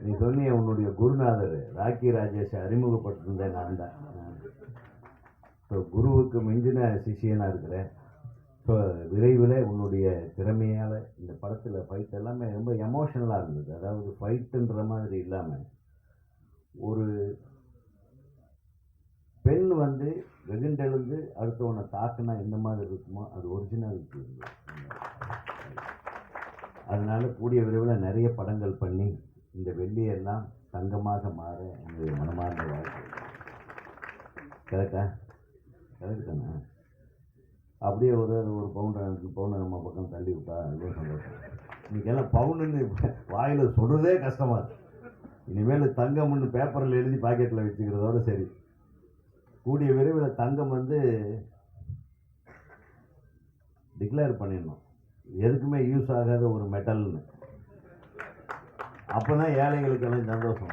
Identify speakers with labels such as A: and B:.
A: நீ சொன்னிய உன்னுடைய குருநாதர் ராக்கி ராஜேஷை அறிமுகப்படுத்திருந்தேன் நான் தான். ஸோ குருவுக்கு மிஞ்சின சிஷியனாக இருக்கிறேன். ஸோ விரைவில் உன்னுடைய திறமையால் இந்த படத்தில் ஃபைட் எல்லாமே ரொம்ப எமோஷனலாக இருந்தது. அதாவது ஃபைட்டுன்ற மாதிரி இல்லாமல் ஒரு பெண் வந்து வெகுண்டெழுந்து அடுத்தவனை தாக்குனா எந்த மாதிரி இருக்குமோ அது ஒரிஜினாலிட்டி இருந்தது. அதனால் கூடிய விரைவில் நிறைய படங்கள் பண்ணி இந்த வெள்ளியெல்லாம் தங்கமாக மாற என்னுடைய மனமார்ந்த வாழ்க்கை. கரெக்டா? கரெக்டு தானே? அப்படியே ஒரு பவுன் 2 பவுன் நம்ம பக்கம் தள்ளி விட்டா அதுவும் சந்தோஷம். இன்றைக்கெல்லாம் பவுனுன்னு வாயில் சொல்கிறதே கஷ்டமாக இருக்குது. இனிமேல் தங்கம்னு பேப்பரில் எழுதி பாக்கெட்டில் வச்சுக்கிறதோட சரி. கூடிய விரைவில் தங்கம் வந்து டிக்ளேர் பண்ணிடணும், எதுக்குமே யூஸ் ஆகாத ஒரு மெட்டல்னு. அப்போ தான் ஏழைகளுக்கெல்லாம் சந்தோஷம்.